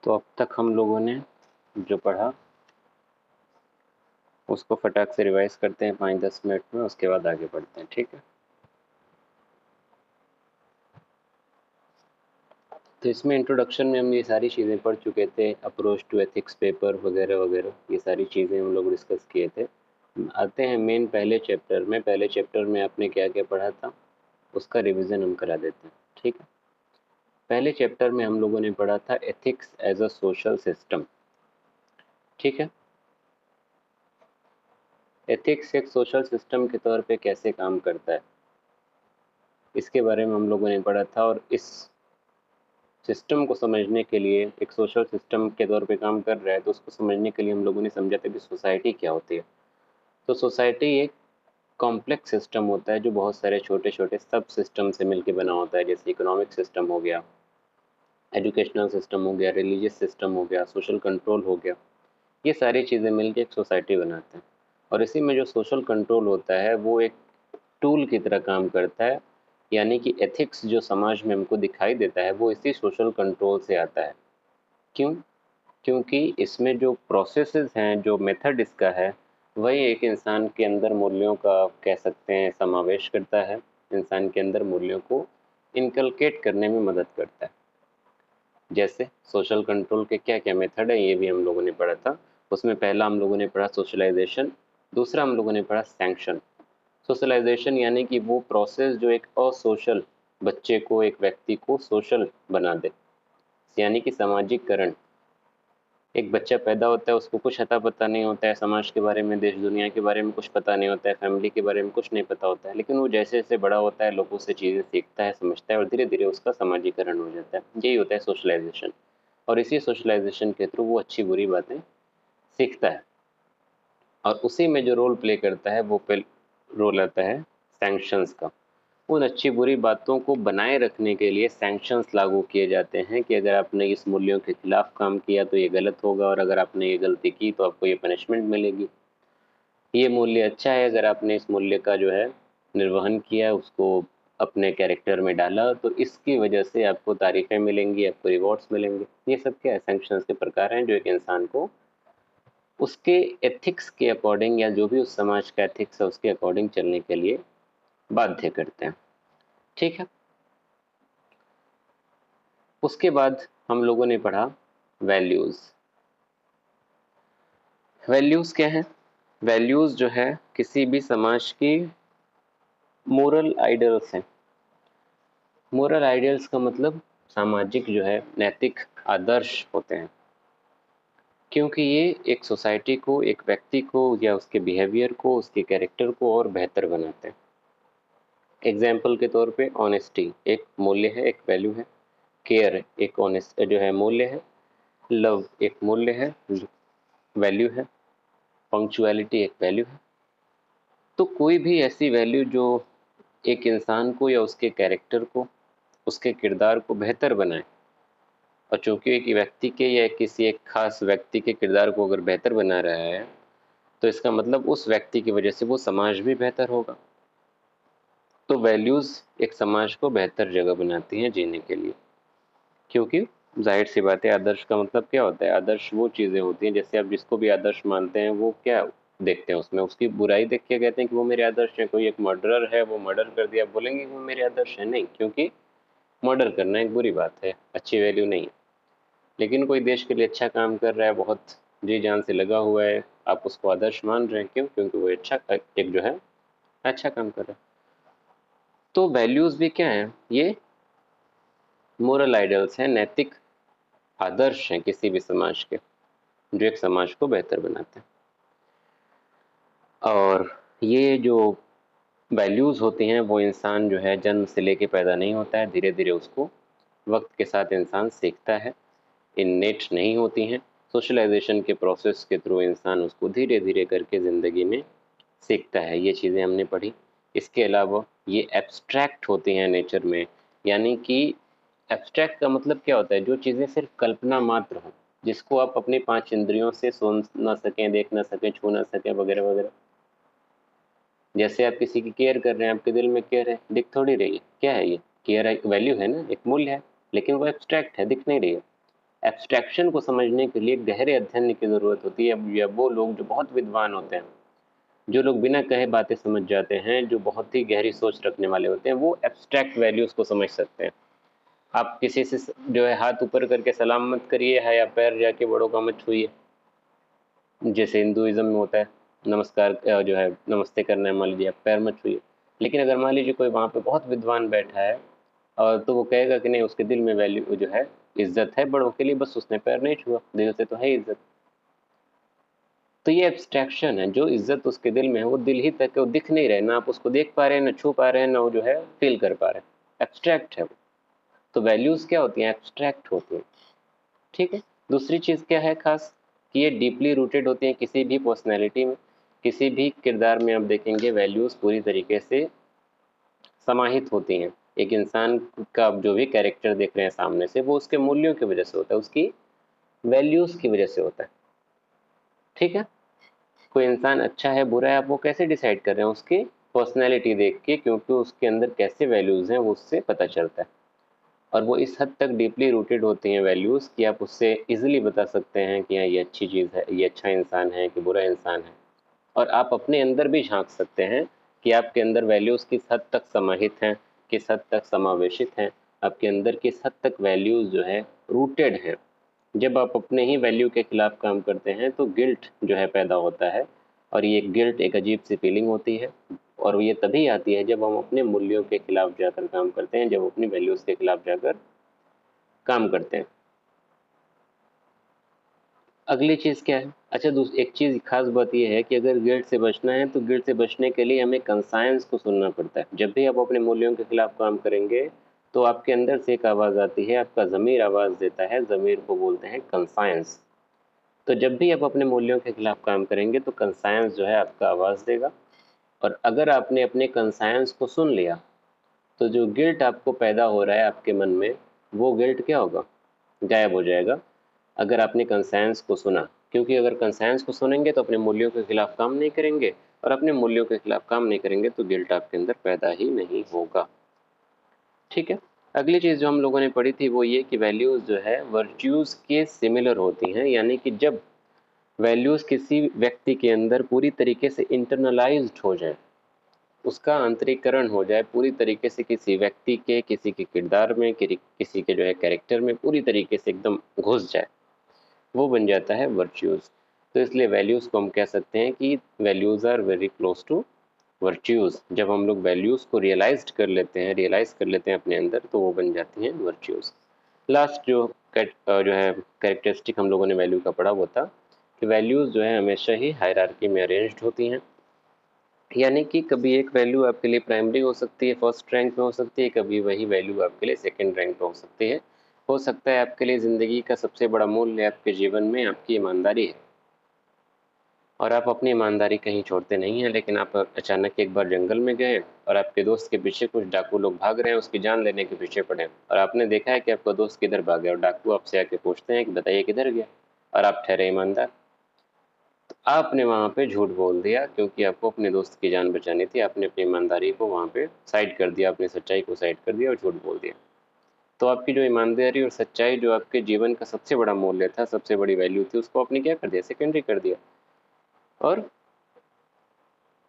तो अब तक हम लोगों ने जो पढ़ा उसको फटाक से रिवाइज करते हैं 5-10 मिनट में, उसके बाद आगे बढ़ते हैं। ठीक है, तो इसमें इंट्रोडक्शन में हम ये सारी चीज़ें पढ़ चुके थे, अप्रोच टू एथिक्स पेपर वगैरह वगैरह, ये सारी चीज़ें हम लोग डिस्कस किए थे। आते हैं मेन पहले चैप्टर में। पहले चैप्टर में आपने क्या क्या पढ़ा था उसका रिवीजन हम करा देते हैं। ठीक है, पहले चैप्टर में हम लोगों ने पढ़ा था ethics as a social system. ठीक है, एथिक्स एक सोशल सिस्टम के तौर पे कैसे काम करता है इसके बारे में हम लोगों ने पढ़ा था। और इस सिस्टम को समझने के लिए, एक सोशल सिस्टम के तौर पे काम कर रहा है तो उसको समझने के लिए हम लोगों ने समझा था कि सोसाइटी क्या होती है। तो सोसाइटी एक कॉम्प्लेक्स सिस्टम होता है जो बहुत सारे छोटे छोटे सब सिस्टम से मिलकर बना होता है। जैसे इकोनॉमिक सिस्टम हो गया, एजुकेशनल सिस्टम हो गया, रिलीजियस सिस्टम हो गया, सोशल कंट्रोल हो गया, ये सारी चीज़ें मिलकर एक सोसाइटी बनाते हैं। और इसी में जो सोशल कंट्रोल होता है वो एक टूल की तरह काम करता है। यानी कि एथिक्स जो समाज में हमको दिखाई देता है वो इसी सोशल कंट्रोल से आता है। क्यों? क्योंकि इसमें जो प्रोसेसेस हैं, जो मेथड इसका है, वही एक इंसान के अंदर मूल्यों का, कह सकते हैं, समावेश करता है। इंसान के अंदर मूल्यों को इनकलकेट करने में मदद करता है। जैसे सोशल कंट्रोल के क्या क्या मेथड है ये भी हम लोगों ने पढ़ा था। उसमें पहला हम लोगों ने पढ़ा सोशलाइजेशन, दूसरा हम लोगों ने पढ़ा सैंक्शन। सोशलाइजेशन यानी कि वो प्रोसेस जो एक असोशल बच्चे को, एक व्यक्ति को सोशल बना दे, यानी कि सामाजिककरण। एक बच्चा पैदा होता है, उसको कुछ अता पता नहीं होता है समाज के बारे में, देश दुनिया के बारे में कुछ पता नहीं होता है, फैमिली के बारे में कुछ नहीं पता होता है, लेकिन वो जैसे जैसे बड़ा होता है लोगों से चीज़ें सीखता है, समझता है और धीरे धीरे उसका सामाजिकरण हो जाता है। यही होता है सोशलाइजेशन। और इसी सोशलाइजेशन के थ्रू वो अच्छी बुरी बातें सीखता है। और उसी में जो रोल प्ले करता है वो रोल आता है सैंक्शंस का। उन अच्छी बुरी बातों को बनाए रखने के लिए सैंक्शंस लागू किए जाते हैं कि अगर आपने इस मूल्यों के खिलाफ काम किया तो ये गलत होगा, और अगर आपने ये गलती की तो आपको ये पनिशमेंट मिलेगी। ये मूल्य अच्छा है, अगर आपने इस मूल्य का जो है निर्वहन किया, उसको अपने कैरेक्टर में डाला, तो इसकी वजह से आपको तारीफें मिलेंगी, आपको रिवॉर्ड्स मिलेंगे। ये सब क्या है? सैंक्शंस के प्रकार हैं जो एक इंसान को उसके एथिक्स के अकॉर्डिंग, या जो भी उस समाज का एथिक्स है उसके अकॉर्डिंग चलने के लिए बाध्य करते हैं। ठीक है, उसके बाद हम लोगों ने पढ़ा वैल्यूज। वैल्यूज क्या है? वैल्यूज जो है किसी भी समाज की मोरल आइडियल्स हैं। मोरल आइडियल्स का मतलब सामाजिक जो है नैतिक आदर्श होते हैं, क्योंकि ये एक सोसाइटी को, एक व्यक्ति को या उसके बिहेवियर को, उसके कैरेक्टर को और बेहतर बनाते हैं। एग्जाम्पल के तौर पे ऑनेस्टी एक मूल्य है, एक वैल्यू है। केयर एक ऑनेस्ट जो है मूल्य है। लव एक मूल्य है, वैल्यू है। पंक्चुअलिटी एक वैल्यू है। तो कोई भी ऐसी वैल्यू जो एक इंसान को या उसके कैरेक्टर को, उसके किरदार को बेहतर बनाए, और चूंकि एक व्यक्ति के या किसी एक खास व्यक्ति के किरदार को अगर बेहतर बना रहा है तो इसका मतलब उस व्यक्ति की वजह से वो समाज भी बेहतर होगा। तो वैल्यूज एक समाज को बेहतर जगह बनाती हैं जीने के लिए। क्योंकि जाहिर सी बात है, आदर्श का मतलब क्या होता है? आदर्श वो चीज़ें होती हैं, जैसे आप जिसको भी आदर्श मानते हैं वो क्या देखते हैं उसमें? उसकी बुराई देख के कहते हैं कि वो मेरे आदर्श है। कोई एक मर्डरर है, वो मर्डर कर दिया, आप बोलेंगे कि वो मेरे आदर्श है? नहीं, क्योंकि मर्डर करना एक बुरी बात है, अच्छी वैल्यू नहीं है। लेकिन कोई देश के लिए अच्छा काम कर रहा है, बहुत जी जान से लगा हुआ है, आप उसको आदर्श मान रहे हैं। क्यों? क्योंकि वो अच्छा एक जो है अच्छा काम कर रहा है। तो वैल्यूज भी क्या है? ये मोरल आइडल्स हैं, नैतिक आदर्श हैं किसी भी समाज के, जो एक समाज को बेहतर बनाते हैं। और ये जो वैल्यूज़ होती हैं वो इंसान जो है जन्म से लेके पैदा नहीं होता है, धीरे धीरे उसको वक्त के साथ इंसान सीखता है। इन्नेट नहीं होती हैं। सोशलाइजेशन के प्रोसेस के थ्रू इंसान उसको धीरे धीरे करके ज़िंदगी में सीखता है। ये चीज़ें हमने पढ़ी। इसके अलावा ये एब्स्ट्रैक्ट होती हैं नेचर में। यानी कि एब्स्ट्रैक्ट का मतलब क्या होता है? जो चीज़ें सिर्फ कल्पना मात्र हो, जिसको आप अपनी 5 इंद्रियों से सुन ना सकें, देख ना सकें, छू ना सकें, वगैरह वगैरह। जैसे आप किसी की केयर कर रहे हैं, आपके दिल में केयर है, दिख थोड़ी रही है। क्या है ये? केयर एक वैल्यू है ना, एक मूल्य है, लेकिन वो एब्स्ट्रैक्ट है, दिख नहीं रही है। एब्स्ट्रैक्शन को समझने के लिए गहरे अध्ययन की ज़रूरत होती है। या वो लोग जो बहुत विद्वान होते हैं, जो लोग बिना कहे बातें समझ जाते हैं, जो बहुत ही गहरी सोच रखने वाले होते हैं, वो एब्स्ट्रैक्ट वैल्यूज़ को समझ सकते हैं। आप किसी से जो है हाथ ऊपर करके सलाम मत करिए, है या पैर जाके बड़ों का मत छूइए, जैसे हिंदुइज्म में होता है नमस्कार, जो है नमस्ते करना है, मान लीजिए आप पैर मत छूइए। लेकिन अगर मान लीजिए कोई वहाँ पे बहुत विद्वान बैठा है और तो वो कहेगा कि नहीं, उसके दिल में वैल्यू जो है इज्जत है बड़ों के लिए, बस उसने पैर नहीं छुआ, दिल से तो है इज्जत। तो ये एब्स्ट्रैक्शन है, जो इज्जत उसके दिल में है वो दिल ही तक है, वो दिख नहीं रहे, ना आप उसको देख पा रहे हैं, ना छू पा रहे हैं, ना वो जो है फील कर पा रहे हैं, एब्स्ट्रैक्ट है वो। तो वैल्यूज़ क्या होती हैं? एब्स्ट्रैक्ट होती हैं। ठीक है। दूसरी चीज़ क्या है खास, कि ये डीपली रूटेड होती हैं किसी भी पर्सनैलिटी में, किसी भी किरदार में आप देखेंगे वैल्यूज़ पूरी तरीके से समाहित होती हैं। एक इंसान का जो भी कैरेक्टर देख रहे हैं सामने से, वो उसके मूल्यों की वजह से होता है, उसकी वैल्यूज़ की वजह से होता है। ठीक है। कोई इंसान अच्छा है बुरा है, आप वो कैसे डिसाइड कर रहे हैं? उसकी पर्सनैलिटी देख के, क्योंकि उसके अंदर कैसे वैल्यूज़ हैं वो उससे पता चलता है। और वो इस हद तक डीपली रूटेड होती हैं वैल्यूज़, कि आप उससे इजीली बता सकते हैं कि हाँ ये अच्छी चीज़ है, ये अच्छा इंसान है कि बुरा इंसान है। और आप अपने अंदर भी झांक सकते हैं कि आपके अंदर वैल्यूज़ किस हद तक समाहित हैं, किस हद तक समावेशित हैं, आपके अंदर किस हद तक वैल्यूज़ जो है रूटेड हैं। जब आप अपने ही वैल्यू के खिलाफ काम करते हैं तो गिल्ट जो है पैदा होता है, और ये गिल्ट एक अजीब सी फीलिंग होती है, और ये तभी आती है जब हम अपने मूल्यों के खिलाफ जाकर काम करते हैं, जब अपनी वैल्यूज़ के खिलाफ जाकर काम करते हैं। अगली चीज़ क्या है? अच्छा, एक चीज़ खास बात ये है कि अगर गिल्ट से बचना है तो गिल्ट से बचने के लिए हमें कंसाइंस को सुनना पड़ता है। जब भी आप अपने मूल्यों के खिलाफ काम करेंगे तो आपके अंदर से एक आवाज़ आती है, आपका ज़मीर आवाज़ देता है, ज़मीर को बोलते हैं कंसाइंस। तो जब भी आप अपने मूल्यों के खिलाफ काम करेंगे तो कंसाइंस जो है आपका आवाज़ देगा। और अगर आपने अपने कंसाइंस को सुन लिया तो जो गिल्ट आपको पैदा हो रहा है आपके मन में, वो गिल्ट क्या होगा? गायब हो जाएगा, अगर आपने कंसाइंस को सुना। क्योंकि अगर कंसाइंस को सुनेंगे तो अपने मूल्यों के खिलाफ काम नहीं करेंगे, और अपने मूल्यों के खिलाफ काम नहीं करेंगे तो गिल्ट आपके अंदर पैदा ही नहीं होगा। ठीक है। अगली चीज़ जो हम लोगों ने पढ़ी थी वो ये कि वैल्यूज़ जो है वर्च्यूज़ के सिमिलर होती हैं, यानी कि जब वैल्यूज़ किसी व्यक्ति के अंदर पूरी तरीके से इंटरनलाइज्ड हो जाए, उसका आंतरिकरण हो जाए पूरी तरीके से, किसी व्यक्ति के, किसी के किरदार में, किसी के जो है कैरेक्टर में पूरी तरीके से एकदम घुस जाए, वो बन जाता है वर्च्यूज़। तो इसलिए वैल्यूज़ को हम कह सकते हैं कि values are very close to virtues. जब हम लोग वैल्यूज़ को रियलाइज़ कर लेते हैं अपने अंदर, तो वो बन जाती हैं वर्च्यूज़। लास्ट जो है कैरेक्टरिस्टिक हम लोगों ने वैल्यू का पढ़ा वो था कि वैल्यूज़ जो है हमेशा ही हायरार्की में अरेंज्ड होती हैं, यानी कि कभी एक वैल्यू आपके लिए प्राइमरी हो सकती है, फर्स्ट रैंक में हो सकती है, कभी वही वैल्यू आपके लिए सेकंड रैंक पे हो सकती है। हो सकता है आपके लिए ज़िंदगी का सबसे बड़ा मूल्य आपके जीवन में आपकी ईमानदारी है, और आप अपनी ईमानदारी कहीं छोड़ते नहीं हैं, लेकिन आप अचानक एक बार जंगल में गए और आपके दोस्त के पीछे कुछ डाकू लोग भाग रहे हैं, उसकी जान लेने के पीछे पड़े हैं, और आपने देखा है कि आपका दोस्त किधर भाग गया, और डाकू आपसे आके पूछते हैं कि बताइए किधर गया, और आप ठहरे ईमानदार। तो आपने वहाँ पे झूठ बोल दिया, क्योंकि आपको अपने दोस्त की जान बचानी थी, आपने अपनी ईमानदारी को वहाँ पे साइड कर दिया, अपनी सच्चाई को साइड कर दिया और झूठ बोल दिया। तो आपकी जो ईमानदारी और सच्चाई, जो आपके जीवन का सबसे बड़ा मूल्य था, सबसे बड़ी वैल्यू थी, उसको आपने क्या कर दिया? सेकेंडरी कर दिया। और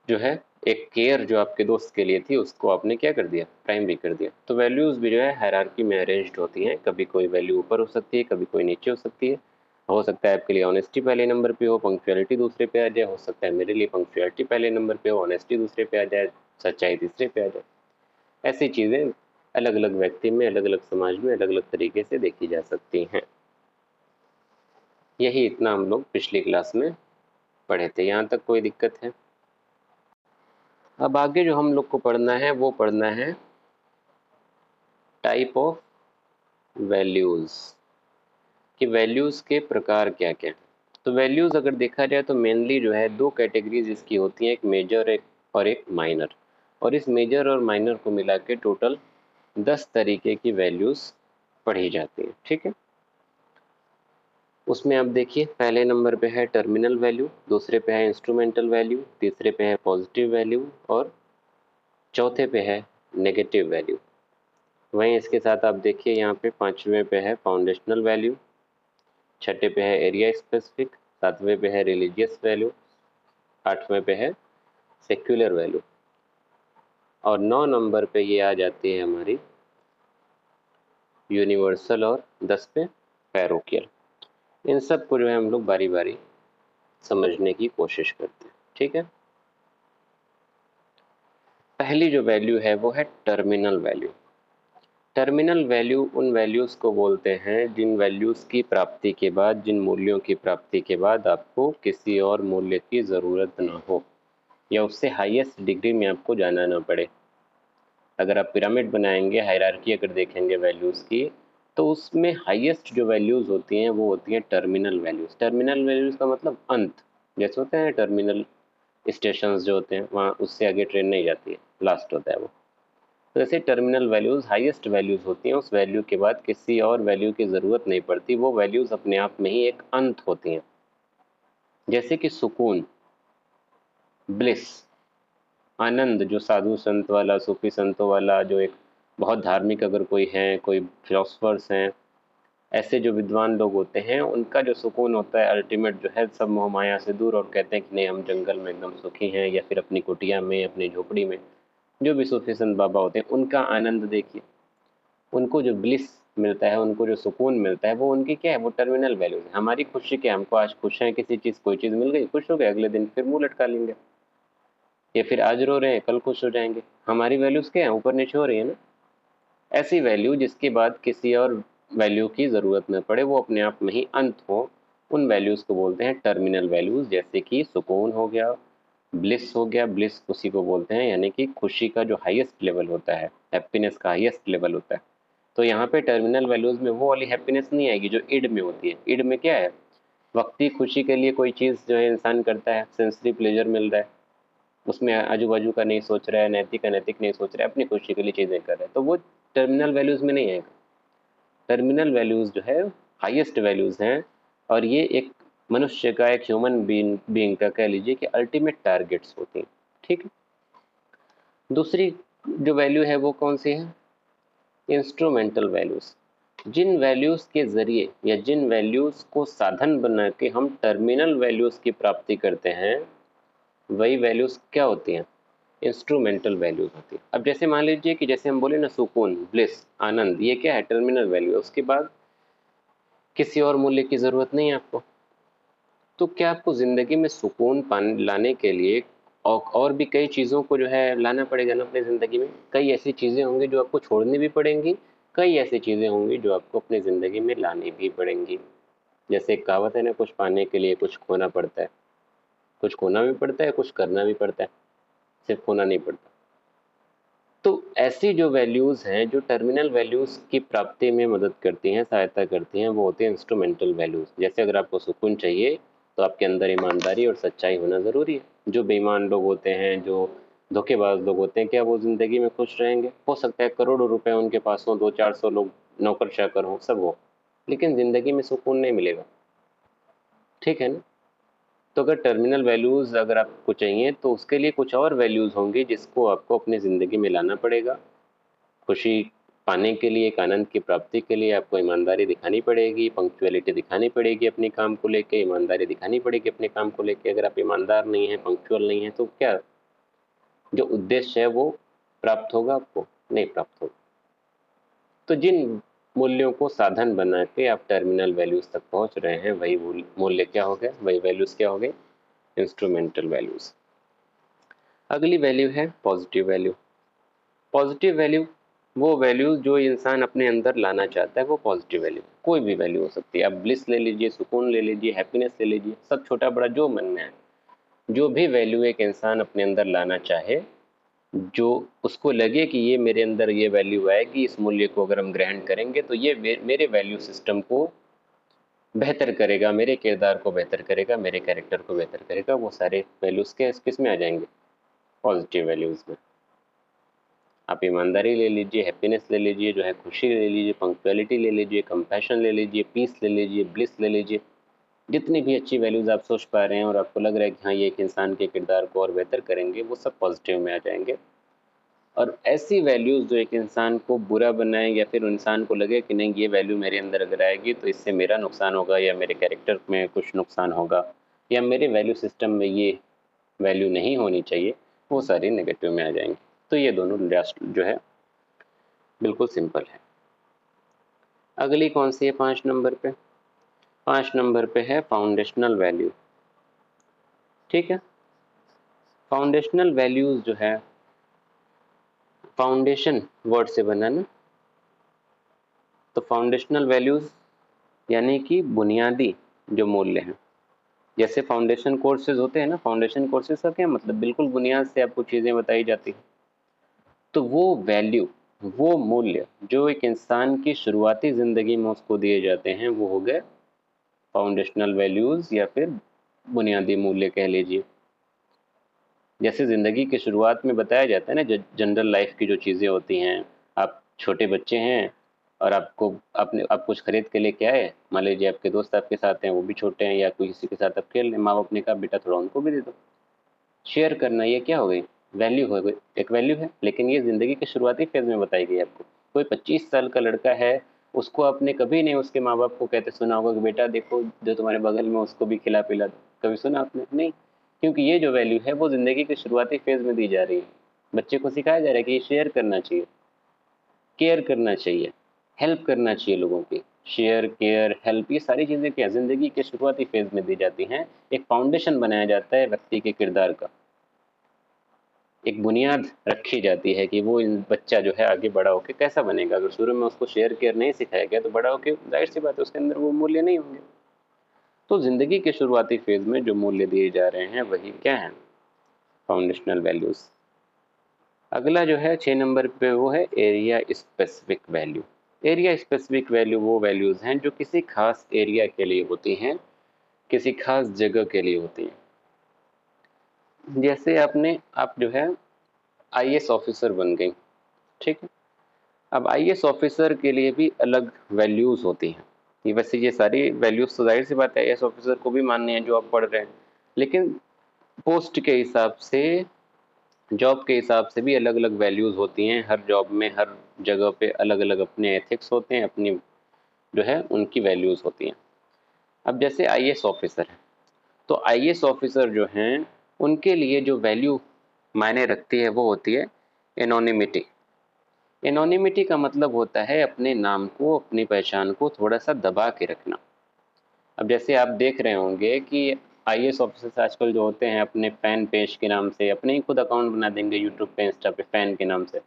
जो है एक केयर जो आपके दोस्त के लिए थी, उसको आपने क्या कर दिया? प्राइमरी कर दिया। तो वैल्यूज़ भी जो है हायरार्की में अरेंज्ड होती हैं, कभी कोई वैल्यू ऊपर हो सकती है, कभी कोई नीचे हो सकती है। हो सकता है आपके लिए ऑनेस्टी पहले नंबर पे हो, पंक्चुअलिटी दूसरे पे आ जाए, हो सकता है मेरे लिए पंक्चुअलिटी पहले नंबर पे हो, ऑनेस्टी दूसरे पे आ जाए, सच्चाई तीसरे पे आ जाए। ऐसी चीज़ें अलग अलग व्यक्ति में, अलग अलग समाज में अलग अलग तरीके से देखी जा सकती हैं। यही इतना हम लोग पिछली क्लास में पढ़े थे। यहाँ तक कोई दिक्कत है? अब आगे जो हम लोग को पढ़ना है वो पढ़ना है टाइप ऑफ वैल्यूज़, कि वैल्यूज़ के प्रकार क्या क्या हैं। तो वैल्यूज़ अगर देखा जाए तो मेनली जो है दो कैटेगरीज इसकी होती हैं, एक मेजर और एक माइनर। और इस मेजर और माइनर को मिला के टोटल 10 तरीके की वैल्यूज़ पढ़ी जाती हैं। ठीक है। उसमें आप देखिए, पहले नंबर पे है टर्मिनल वैल्यू, दूसरे पे है इंस्ट्रूमेंटल वैल्यू, तीसरे पे है पॉजिटिव वैल्यू, और चौथे पे है नेगेटिव वैल्यू। वहीं इसके साथ आप देखिए यहाँ पे पांचवें पे है फाउंडेशनल वैल्यू, छठे पे है एरिया स्पेसिफिक, सातवें पे है रिलीजियस वैल्यू, आठवें पे है सेक्युलर वैल्यू, और 9 नंबर पे ये आ जाती है हमारी यूनिवर्सल, और 10 पे पैरोकियल। इन सब को जो है हम लोग बारी बारी समझने की कोशिश करते हैं। ठीक है, पहली जो वैल्यू है वो है टर्मिनल वैल्यू। टर्मिनल वैल्यू उन वैल्यूज़ को बोलते हैं जिन वैल्यूज़ की प्राप्ति के बाद, जिन मूल्यों की प्राप्ति के बाद आपको किसी और मूल्य की ज़रूरत ना हो या उससे हाईएस्ट डिग्री में आपको जाना ना पड़े। अगर आप पिरामिड बनाएंगे, हायरार्की अगर देखेंगे वैल्यूज़ की, तो उसमें हाईएस्ट जो वैल्यूज़ होती हैं वो होती हैं टर्मिनल वैल्यूज़। टर्मिनल वैल्यूज़ का मतलब अंत, जैसे होते हैं टर्मिनल स्टेशंस जो होते हैं, वहाँ उससे आगे ट्रेन नहीं जाती है, लास्ट होता है वो। तो जैसे टर्मिनल वैल्यूज़ हाईएस्ट वैल्यूज़ होती हैं, उस वैल्यू के बाद किसी और वैल्यू की ज़रूरत नहीं पड़ती, वो वैल्यूज़ अपने आप में ही एक अंत होती हैं। जैसे कि सुकून, ब्लिस, आनंद, जो साधु संत वाला, सूफी संतों वाला, जो एक बहुत धार्मिक अगर कोई है, कोई फिलोसफर्स हैं, ऐसे जो विद्वान लोग होते हैं, उनका जो सुकून होता है अल्टीमेट जो है, सब मोह माया से दूर, और कहते हैं कि नहीं हम जंगल में एकदम सुखी हैं, या फिर अपनी कुटिया में, अपनी झोपड़ी में। जो भी सूफी संत बाबा होते हैं उनका आनंद देखिए, उनको जो ब्लिस मिलता है, उनको जो सुकून मिलता है, वो उनकी क्या है, वो टर्मिनल वैल्यूज है। हमारी खुशी क्या है, हमको आज खुश हैं किसी चीज़, कोई चीज़ मिल गई, खुश हो गए, अगले दिन फिर मुंह लटका लेंगे, या फिर आज रो रहे हैं कल खुश हो जाएंगे। हमारी वैल्यूज क्या है, ऊपर नीचे हो रही है ना। ऐसी वैल्यू जिसके बाद किसी और वैल्यू की ज़रूरत न पड़े, वो अपने आप में ही अंत हो, उन वैल्यूज़ को बोलते हैं टर्मिनल वैल्यूज़। जैसे कि सुकून हो गया, ब्लिस हो गया, ब्लिस उसी को बोलते हैं, यानी कि खुशी का जो हाईएस्ट लेवल होता है, हैप्पीनेस का हाईएस्ट लेवल होता है। तो यहाँ पे टर्मिनल वैल्यूज़ में वो वाली हैप्पीनेस नहीं आएगी जो इड में होती है। इड में क्या है, वक्ती खुशी के लिए कोई चीज़ जो है इंसान करता है, सेंसरी प्लेजर मिल रहा है, उसमें आजू बाजू का नहीं सोच रहा है, नैतिक अनैतिक नहीं सोच रहा है, अपनी खुशी के लिए चीज़ें कर रहा है, तो वो टर्मिनल वैल्यूज़ में नहीं आएगा। टर्मिनल वैल्यूज़ जो है हाईएस्ट वैल्यूज़ हैं, और ये एक मनुष्य का, एक ह्यूमन बीइंग का कह लीजिए कि अल्टीमेट टारगेट्स होती हैं। ठीक है, दूसरी जो वैल्यू है वो कौन सी है, इंस्ट्रूमेंटल वैल्यूज़। जिन वैल्यूज़ के ज़रिए या जिन वैल्यूज़ को साधन बना के हम टर्मिनल वैल्यूज़ की प्राप्ति करते हैं, वही वैल्यूज़ क्या होती हैं, इंस्ट्रूमेंटल वैल्यूज़ होती है। अब जैसे मान लीजिए कि जैसे हम बोले ना, सुकून, ब्लिस, आनंद, ये क्या है, टर्मिनल वैल्यू है, उसके बाद किसी और मूल्य की ज़रूरत नहीं है आपको। तो क्या आपको ज़िंदगी में सुकून पाने लाने के लिए और भी कई चीज़ों को जो है लाना पड़ेगा ना अपनी ज़िंदगी में। कई ऐसी चीज़ें होंगी जो आपको छोड़नी भी पड़ेंगी, कई ऐसी चीज़ें होंगी जो आपको अपनी ज़िंदगी में लानी भी पड़ेंगी। जैसे एक कहावत है ना, कुछ पाने के लिए कुछ खोना पड़ता है, कुछ खोना भी पड़ता है, कुछ करना भी पड़ता है, सिर्फ खोना नहीं पड़ता। तो ऐसी जो वैल्यूज़ हैं, जो टर्मिनल वैल्यूज़ की प्राप्ति में मदद करती हैं, सहायता करती हैं, वो होती हैं इंस्ट्रूमेंटल वैल्यूज़। जैसे अगर आपको सुकून चाहिए, तो आपके अंदर ईमानदारी और सच्चाई होना ज़रूरी है। जो बेईमान लोग होते हैं, जो धोखेबाज लोग होते हैं, क्या वो ज़िंदगी में खुश रहेंगे? हो सकता है करोड़ों रुपए उनके पास हों, 200-400 लोग नौकर चाकर हों, सब हो, लेकिन ज़िंदगी में सुकून नहीं मिलेगा। ठीक है ना? तो अगर टर्मिनल वैल्यूज़ अगर आपको चाहिए, तो उसके लिए कुछ और वैल्यूज़ होंगी जिसको आपको अपनी ज़िंदगी में लाना पड़ेगा। खुशी पाने के लिए, एक आनंद की प्राप्ति के लिए आपको ईमानदारी दिखानी पड़ेगी, पंक्चुअलिटी दिखानी पड़ेगी अपने काम को लेके, ईमानदारी दिखानी पड़ेगी अपने काम को लेके। अगर आप ईमानदार नहीं हैं, पंक्चुअल नहीं हैं, तो क्या जो उद्देश्य है वो प्राप्त होगा आपको? नहीं प्राप्त होगा। तो जिन मूल्यों को साधन बना के आप टर्मिनल वैल्यूज़ तक पहुँच रहे हैं, वही मूल्य क्या हो गए, वही वैल्यूज़ क्या हो गए, इंस्ट्रूमेंटल वैल्यूज़। अगली वैल्यू है पॉजिटिव वैल्यू। पॉजिटिव वैल्यू वो वैल्यू जो इंसान अपने अंदर लाना चाहता है, वो पॉजिटिव वैल्यू कोई भी वैल्यू हो सकती है। आप ब्लिस ले लीजिए, सुकून ले लीजिए, हैप्पीनेस ले लीजिए, सब छोटा बड़ा जो मन में आए। जो भी वैल्यू एक इंसान अपने अंदर लाना चाहे, जो उसको लगे कि ये मेरे अंदर ये वैल्यू आएगी, इस मूल्य को अगर हम ग्रहण करेंगे तो ये मेरे वैल्यू सिस्टम को बेहतर करेगा, मेरे किरदार को बेहतर करेगा, मेरे कैरेक्टर को बेहतर करेगा, वो सारे वैल्यूज़ के किस में आ जाएंगे, पॉजिटिव वैल्यूज़ में। आप ईमानदारी ले लीजिए, हैप्पीनेस ले लीजिए, जो है खुशी ले लीजिए, पंक्चुअलिटी ले लीजिए, कंपैशन ले लीजिए, पीस ले लीजिए, ब्लिस ले लीजिए। जितनी भी अच्छी वैल्यूज़ आप सोच पा रहे हैं और आपको लग रहा है कि हाँ, ये एक इंसान के किरदार को और बेहतर करेंगे, वो सब पॉजिटिव में आ जाएंगे। और ऐसी वैल्यूज़ जो एक इंसान को बुरा बनाए या फिर इंसान को लगे कि नहीं ये वैल्यू मेरे अंदर अगर आएगी तो इससे मेरा नुकसान होगा या मेरे कैरेक्टर में कुछ नुकसान होगा या मेरे वैल्यू सिस्टम में ये वैल्यू नहीं होनी चाहिए, वो सारी नेगेटिव में आ जाएंगी। तो ये दोनों लास्ट जो है बिल्कुल सिंपल है। अगली कौन सी है 5 नंबर पे? 5 नंबर पे है फाउंडेशनल वैल्यू। ठीक है, फाउंडेशनल वैल्यूज जो है, फाउंडेशन वर्ड से बना ना, तो फाउंडेशनल वैल्यूज यानी कि बुनियादी जो मूल्य हैं। जैसे फाउंडेशन कोर्सेज होते हैं ना, फाउंडेशन कोर्सेज का क्या मतलब, बिल्कुल बुनियाद से आपको चीज़ें बताई जाती हैं। तो वो वैल्यू, वो मूल्य जो एक इंसान की शुरुआती ज़िंदगी में उसको दिए जाते हैं, वो हो गए फाउंडेशनल वैल्यूज़ या फिर बुनियादी मूल्य कह लीजिए। जैसे ज़िंदगी की शुरुआत में बताया जाता है ना, जनरल लाइफ की जो चीज़ें होती हैं, आप छोटे बच्चे हैं और आप कुछ खरीद के लेके आए, मान लीजिए आपके दोस्त आपके साथ हैं, वो भी छोटे हैं या कोई किसी के साथ आप खेल रहे, माँ बाप ने कहा बेटा थोड़ा उनको भी दे दो। शेयर करना ये क्या हो गई, वैल्यू हो गई, एक वैल्यू है, लेकिन ये ज़िंदगी के शुरुआती फेज़ में बताई गई आपको। कोई 25 साल का लड़का है, उसको आपने कभी नहीं उसके माँ बाप को कहते सुना होगा कि बेटा देखो जो तुम्हारे बगल में उसको भी खिला पिला दो, कभी सुना आपने? नहीं, क्योंकि ये जो वैल्यू है वो ज़िंदगी के शुरुआती फेज़ में दी जा रही है। बच्चे को सिखाया जा रहा है कि ये शेयर करना चाहिए, केयर करना चाहिए, हेल्प करना चाहिए लोगों की। शेयर, केयर, हेल्प, ये सारी चीज़ें क्या ज़िंदगी के शुरुआती फेज़ में दी जाती हैं। एक फाउंडेशन बनाया जाता है व्यक्ति के किरदार का, एक बुनियाद रखी जाती है कि वो बच्चा जो है आगे बड़ा होकर कैसा बनेगा। अगर शुरू में उसको शेयर केयर नहीं सिखाया गया तो बड़ा होकर जाहिर सी बात है उसके अंदर वो मूल्य नहीं होंगे। तो ज़िंदगी के शुरुआती फेज़ में जो मूल्य दिए जा रहे हैं वही क्या है, फाउंडेशनल वैल्यूज़। अगला जो है 6 नंबर पे वो है area specific value. Area specific value वो वैल्यूज़ हैं जो किसी खास एरिया के लिए होती हैं, किसी खास जगह के लिए होती हैं। जैसे आप जो है आईएएस ऑफिसर बन गई, ठीक है। अब आईएएस ऑफिसर के लिए भी अलग वैल्यूज़ होती हैं। ये वैसे ये सारी वैल्यूज़ तो जाहिर सी बात है आईएएस ऑफिसर को भी माननी है जो आप पढ़ रहे हैं, लेकिन पोस्ट के हिसाब से, जॉब के हिसाब से भी अलग अलग वैल्यूज़ होती हैं। हर जॉब में, हर जगह पे अलग अलग अपने एथिक्स होते हैं, अपनी जो है उनकी वैल्यूज़ होती हैं। अब जैसे आईएएस ऑफिसर है, तो आईएएस ऑफिसर जो हैं उनके लिए जो वैल्यू मायने रखती है वो होती है एनोनिमिटी। एनोनिमिटी का मतलब होता है अपने नाम को, अपनी पहचान को थोड़ा सा दबा के रखना। अब जैसे आप देख रहे होंगे कि आईएएस ऑफिसर्स आजकल जो होते हैं अपने फ़ैन पेज के नाम से अपने ही खुद अकाउंट बना देंगे यूट्यूब पे, इंस्टा पे फ़ैन के नाम से,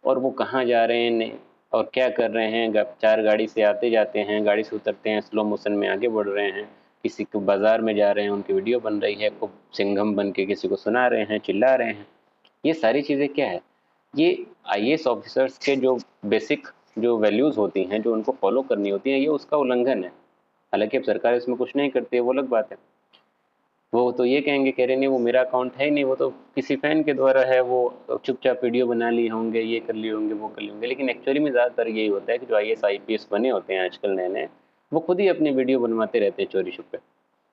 और वो कहाँ जा रहे हैं और क्या कर रहे हैं, चार गाड़ी से आते जाते हैं, गाड़ी से उतरते हैं, स्लो मोशन में आगे बढ़ रहे हैं, किसी को बाजार में जा रहे हैं उनकी वीडियो बन रही है, खूब सिंघम बन के किसी को सुना रहे हैं, चिल्ला रहे हैं। ये सारी चीज़ें क्या है, ये आईएएस ऑफिसर्स के जो बेसिक जो वैल्यूज़ होती हैं, जो उनको फॉलो करनी होती हैं, ये उसका उल्लंघन है। हालांकि अब सरकार इसमें कुछ नहीं करती है, वो अलग बात है। वो तो ये कहेंगे, कह रहे नहीं वो मेरा अकाउंट है ही नहीं, वो तो किसी फैन के द्वारा है, वो चुपचाप वीडियो बना लिए होंगे, ये कर लिए होंगे, वो कर लिए होंगे। लेकिन एक्चुअली में ज़्यादातर यही होता है कि जो आईएएस आईपीएस बने होते हैं आजकल नए नए, वो खुद ही अपनी वीडियो बनवाते रहते हैं चोरी छुपे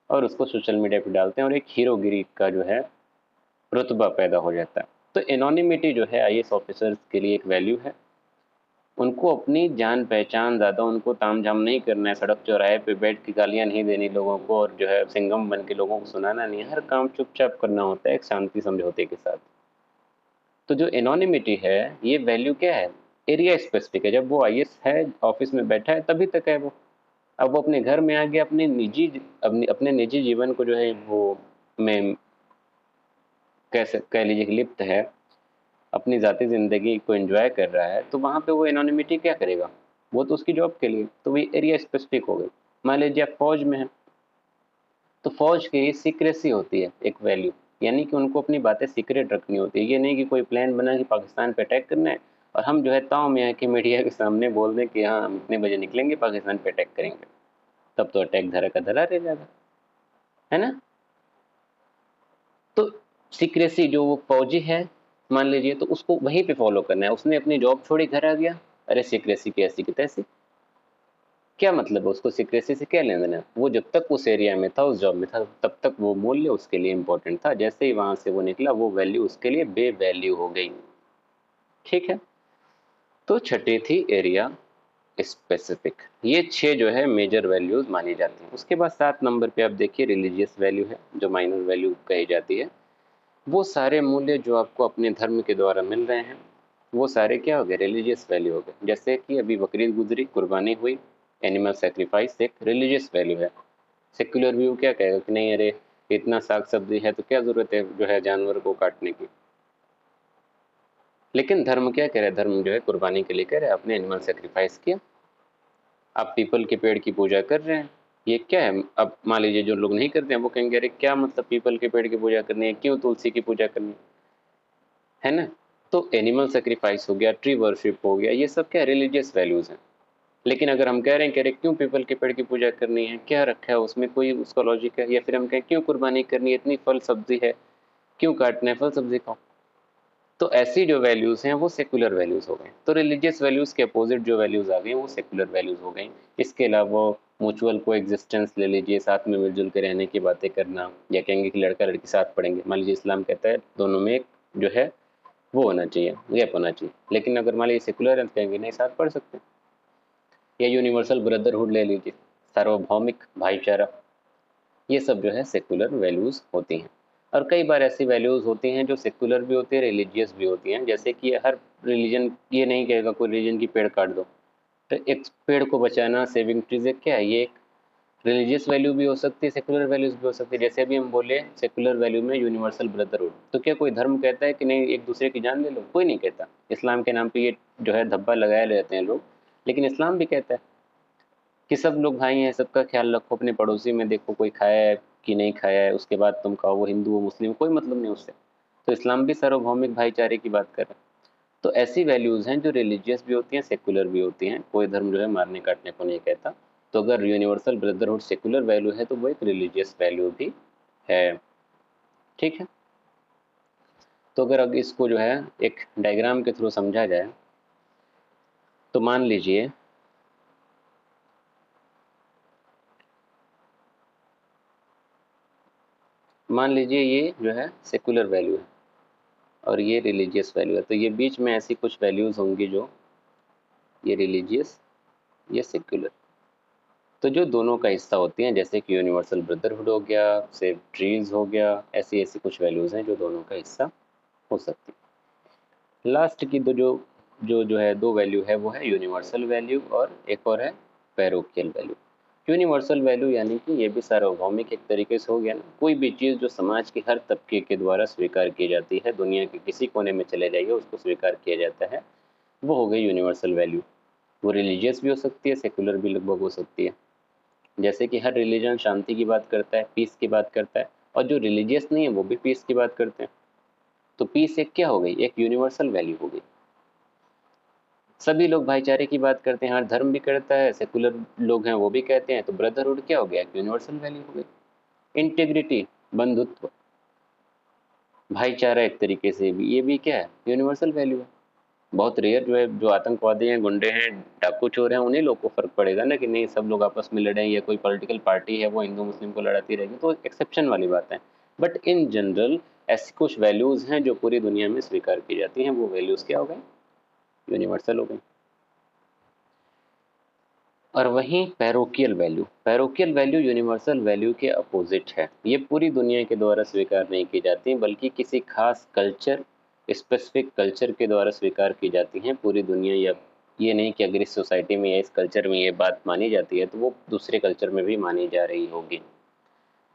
और उसको सोशल मीडिया पर डालते हैं और एक हीरोगिरी का जो है रुतबा पैदा हो जाता है। तो एनोनिमिटी जो है आईएएस ऑफिसर्स के लिए एक वैल्यू है। उनको अपनी जान पहचान, ज़्यादा उनको तामझाम नहीं करना है, सड़क चौराहे पे बैठ के गालियाँ नहीं देनी लोगों को और जो है सिंघम बन के लोगों को सुनाना नहीं है, हर काम चुपचाप करना होता है एक शांति समझौते के साथ। तो जो एनोनिमिटी है ये वैल्यू क्या है, एरिया स्पेसिफिक है। जब वो आईएएस है, ऑफिस में बैठा है, तभी तक है वो। अब वो अपने घर में आके अपने निजी जीवन को जो है वो में कैसे कह लीजिए कि लिप्त है, अपनी ज़ाती ज़िंदगी को एंजॉय कर रहा है, तो वहाँ पे वो एनोनिमिटी क्या करेगा, वो तो उसकी जॉब के लिए, तो वही एरिया स्पेसिफिक हो गई। मान लीजिए आप फौज में हैं, तो फौज की सीक्रेसी होती है एक वैल्यू, यानी कि उनको अपनी बातें सीक्रेट रखनी होती है। ये नहीं कि कोई प्लान बना कि पाकिस्तान पे अटैक करना है और हम जो है ताव में आके मीडिया के सामने बोल दें कि हाँ हम इतने बजे निकलेंगे, पाकिस्तान पे अटैक करेंगे, तब तो अटैक धरा का धरा रह जाएगा, है ना। तो सीक्रेसी जो वो फौजी है मान लीजिए, तो उसको वहीं पे फॉलो करना है। उसने अपनी जॉब छोड़ी, घर आ गया, अरे सीक्रेसी की ऐसी की तैसी, क्या मतलब है, उसको सीक्रेसी से क्या लेना देना। वो जब तक उस एरिया में था, उस जॉब में था, तब तक वो मूल्य उसके लिए इंपॉर्टेंट था। जैसे ही वहां से वो निकला, वो वैल्यू उसके लिए बे वैल्यू हो गई। ठीक है। तो छठी थी एरिया स्पेसिफिक। ये 6 जो है मेजर वैल्यूज मानी जाती हैं। उसके बाद 7 नंबर पे आप देखिए रिलीजियस वैल्यू है, जो माइनर वैल्यू कही जाती है। वो सारे मूल्य जो आपको अपने धर्म के द्वारा मिल रहे हैं, वो सारे क्या हो गए, रिलीजियस वैल्यू हो गए। जैसे कि अभी बकरीद गुजरी, कुर्बानी हुई, एनिमल सेक्रीफाइस एक रिलीजियस वैल्यू है। सेक्युलर व्यू क्या कहेगा कि नहीं, अरे इतना साग सब्जी है तो क्या जरूरत है जो है जानवर को काटने की। लेकिन धर्म क्या कह रहा है, धर्म जो है कुर्बानी के लिए कह रहा है, आपने एनिमल सेक्रीफाइस किया, आप पीपल के पेड़ की पूजा कर रहे हैं, ये क्या है। अब मान लीजिए जो लोग नहीं करते हैं वो कहेंगे अरे क्या मतलब पीपल के पेड़ की पूजा करनी है, क्यों तुलसी की पूजा करनी है ना। तो एनिमल सेक्रीफाइस हो गया, ट्री वर्शिप हो गया, ये सब क्या रिलीजियस वैल्यूज हैं। लेकिन अगर हम कह रहे हैं कि अरे क्यों पीपल के पेड़ की पूजा करनी है, क्या रखा है उसमें, कोई उसका लॉजिक है, या फिर हम कहें क्यों कुर्बानी करनी है, इतनी फल सब्जी है, क्यों काटना है, फल सब्जी खाओ। तो ऐसी जो वैल्यूज हैं वो सेकुलर वैल्यूज हो गए। तो रिलीजियस वैल्यूज के अपोजिट जो वैल्यूज आ गई वो सेकुलर वैल्यूज हो गई। इसके अलावा म्यूचुअल को एग्जिस्टेंस ले लीजिए, साथ में मिलजुल के रहने की बातें करना, या कहेंगे कि लड़का लड़की साथ पढ़ेंगे। मान लीजिए इस्लाम कहता है दोनों में एक जो है वो होना चाहिए, गैप होना चाहिए। लेकिन अगर मान लीजिए सेकुलर है तो कहेंगे नहीं साथ पढ़ सकते। या यूनिवर्सल ब्रदरहुड ले लीजिए, सार्वभौमिक भाईचारा, ये सब जो है सेकुलर वैल्यूज होती हैं। और कई बार ऐसी वैल्यूज होती हैं जो सेकुलर भी होती है, रिलीजियस भी होती हैं। जैसे कि हर रिलीजन ये नहीं कहेगा कोई रिलीजन की पेड़ काट दो, तो एक पेड़ को बचाना, सेविंग ट्रीज, क्या है ये, एक रिलीजियस वैल्यू भी हो सकती है, सेकुलर वैल्यूज भी हो सकती है। जैसे अभी हम बोले सेकुलर वैल्यू में यूनिवर्सल ब्रदरहुड, तो क्या कोई धर्म कहता है कि नहीं एक दूसरे की जान ले लो, कोई नहीं कहता। इस्लाम के नाम पे ये जो है धब्बा लगाए रहते हैं लोग, लेकिन इस्लाम भी कहता है कि सब लोग भाई हैं, सबका ख्याल रखो, अपने पड़ोसी में देखो कोई खाया है कि नहीं खाया है, उसके बाद तुम खाओ, वो हिंदू वो मुस्लिम कोई मतलब नहीं उससे। तो इस्लाम भी सार्वभौमिक भाईचारे की बात कर रहा है। तो ऐसी वैल्यूज हैं जो रिलीजियस भी होती हैं, सेकुलर भी होती हैं। कोई धर्म जो है मारने काटने को नहीं कहता। तो अगर यूनिवर्सल ब्रदरहुड सेकुलर वैल्यू है तो वो एक रिलीजियस वैल्यू भी है। ठीक है। तो अगर अब इसको जो है एक डायग्राम के थ्रू समझा जाए, तो मान लीजिए ये जो है सेकुलर वैल्यू है और ये रिलीजियस वैल्यू है। तो ये बीच में ऐसी कुछ वैल्यूज होंगी जो ये रिलीजियस, ये सेक्युलर, तो जो दोनों का हिस्सा होती हैं, जैसे कि यूनिवर्सल ब्रदरहुड हो गया, सेव ट्रीज हो गया, ऐसी ऐसी कुछ वैल्यूज हैं जो दोनों का हिस्सा हो सकती है। लास्ट की दो जो है दो वैल्यू है वो है यूनिवर्सल वैल्यू और एक और है पैरोकियल वैल्यू। यूनिवर्सल वैल्यू यानी कि ये भी सार्वभौमिक एक तरीके से हो गया ना, कोई भी चीज़ जो समाज के हर तबके के द्वारा स्वीकार की जाती है, दुनिया के किसी कोने में चले जाइए उसको स्वीकार किया जाता है, वो हो गई यूनिवर्सल वैल्यू। वो रिलीजियस भी हो सकती है, सेकुलर भी लगभग हो सकती है। जैसे कि हर रिलीजन शांति की बात करता है, पीस की बात करता है, और जो रिलीजियस नहीं है वो भी पीस की बात करते हैं। तो पीस एक क्या हो गई, एक यूनिवर्सल वैल्यू हो गई। सभी लोग भाईचारे की बात करते हैं, हर धर्म भी करता है, सेकुलर लोग हैं वो भी कहते हैं, तो ब्रदरहुड क्या हो गया, एक यूनिवर्सल वैल्यू हो गई। इंटीग्रिटी, बंधुत्व, भाईचारा एक तरीके से भी, ये भी क्या है, यूनिवर्सल वैल्यू है। बहुत रेयर जो है, जो आतंकवादी हैं, गुंडे हैं, डाकू चोर हैं, उन्हीं लोग को फर्क पड़ेगा ना कि नहीं सब लोग आपस में लड़ें, या कोई पॉलिटिकल पार्टी है वो हिंदू मुस्लिम को लड़ाती रहेगी, तो एक्सेप्शन वाली बात है। बट इन जनरल ऐसी कुछ वैल्यूज हैं जो पूरी दुनिया में स्वीकार की जाती हैं, वो वैल्यूज क्या हो गई, यूनिवर्सल हो गई। और वहीं पैरोकियल वैल्यू यूनिवर्सल वैल्यू के अपोजिट है। ये पूरी दुनिया के द्वारा स्वीकार नहीं की जाती, बल्कि किसी खास कल्चर, स्पेसिफिक कल्चर के द्वारा स्वीकार की जाती हैं पूरी दुनिया। या ये नहीं कि अगर इस सोसाइटी में या इस कल्चर में ये बात मानी जाती है तो वो दूसरे कल्चर में भी मानी जा रही होगी।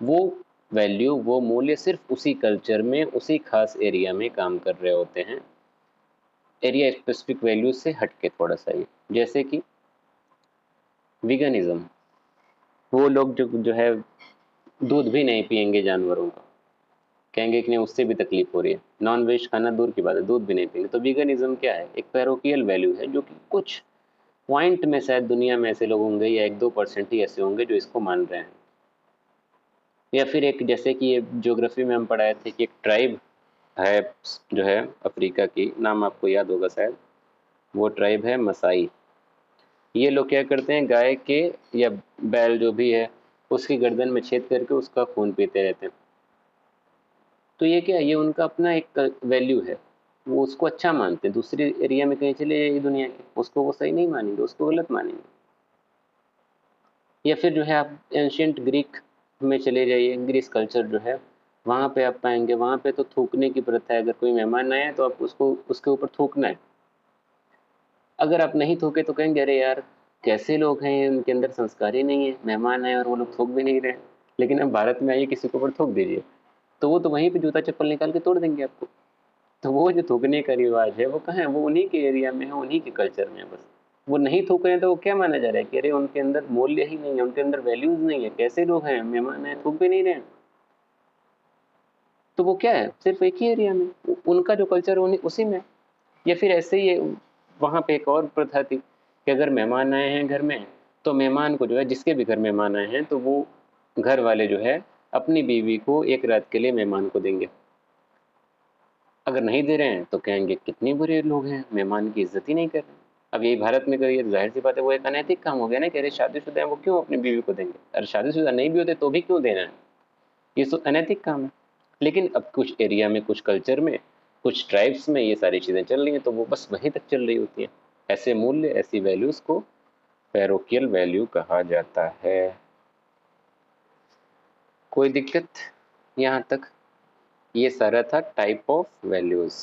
वो वैल्यू, वो मूल्य सिर्फ उसी कल्चर में, उसी खास एरिया में काम कर रहे होते हैं, एरिया स्पेसिफिक वैल्यू से हटके थोड़ा सा। ये जैसे कि विगनिज्म, वो लोग जो है दूध भी नहीं पियेंगे जानवरों का, कहेंगे कि नहीं उससे भी तकलीफ हो रही है, नॉन वेज खाना दूर की बात है, दूध भी नहीं पियेंगे। तो वीगनिज्म क्या है, एक पैरोकियल वैल्यू है, जो कि कुछ पॉइंट में शायद दुनिया में ऐसे लोग होंगे या 1-2% ही ऐसे होंगे जो इसको मान रहे हैं। या फिर एक, जैसे कि ये ज्योग्राफी में हम पढ़ाए थे कि एक ट्राइब है जो है अफ्रीका की, नाम आपको याद होगा शायद, वो ट्राइब है मसाई। ये लोग क्या करते हैं, गाय के या बैल जो भी है उसकी गर्दन में छेद करके उसका खून पीते रहते हैं। तो ये क्या है, ये उनका अपना एक वैल्यू है। वो उसको अच्छा मानते हैं, दूसरे एरिया में कहीं चले जाइए दुनिया के, उसको वो सही नहीं मानेंगे, उसको गलत मानेंगे। या फिर जो है आप एंशियंट ग्रीक में चले जाइए, ग्रीस कल्चर जो है वहाँ पे आप पाएंगे, वहाँ पे तो थूकने की प्रथा है। अगर कोई मेहमान आया है तो आप उसको उसके ऊपर थूकना है। अगर आप नहीं थूके तो कहेंगे अरे यार कैसे लोग हैं, उनके अंदर संस्कार ही नहीं है, मेहमान आए और वो लोग थूक भी नहीं रहे। लेकिन अब भारत में आइए किसी के ऊपर थूक दीजिए तो वो तो वहीं पे जूता चप्पल निकाल के तोड़ देंगे आपको। तो वो जो थूकने का रिवाज है वो कहाँ है, वो उन्हीं के एरिया में है, उन्हीं के कल्चर में है बस। वो नहीं थूक रहे हैं तो वो क्या माना जा रहा है कि अरे उनके अंदर मूल्य ही नहीं है, उनके अंदर वैल्यूज नहीं है, कैसे लोग हैं, मेहमान है थूक भी नहीं रहे हैं। तो वो क्या है, सिर्फ एक ही एरिया में उनका जो कल्चर है उसी में। या फिर ऐसे ही वहाँ पे एक और प्रथा थी कि अगर मेहमान आए हैं घर में तो मेहमान को जो है, जिसके भी घर मेहमान आए हैं तो वो घर वाले जो है अपनी बीवी को एक रात के लिए मेहमान को देंगे। अगर नहीं दे रहे हैं तो कहेंगे कितने बुरे लोग हैं, मेहमान की इज्जत ही नहीं कर रहे। अब यही भारत में करिए तो जाहिर सी बात है वो एक अनैतिक काम हो गया ना कि अरे शादीशुदा है वो क्यों अपनी बीवी को देंगे, अरे शादीशुदा नहीं भी होते तो भी क्यों देना है, ये तो अनैतिक काम है। लेकिन अब कुछ एरिया में, कुछ कल्चर में, कुछ ट्राइब्स में ये सारी चीज़ें चल रही हैं तो वो बस वहीं तक चल रही होती हैं। ऐसे मूल्य, ऐसी वैल्यूज़ को पैरोकियल वैल्यू कहा जाता है। कोई दिक्कत यहाँ तक? ये सारा था टाइप ऑफ वैल्यूज़।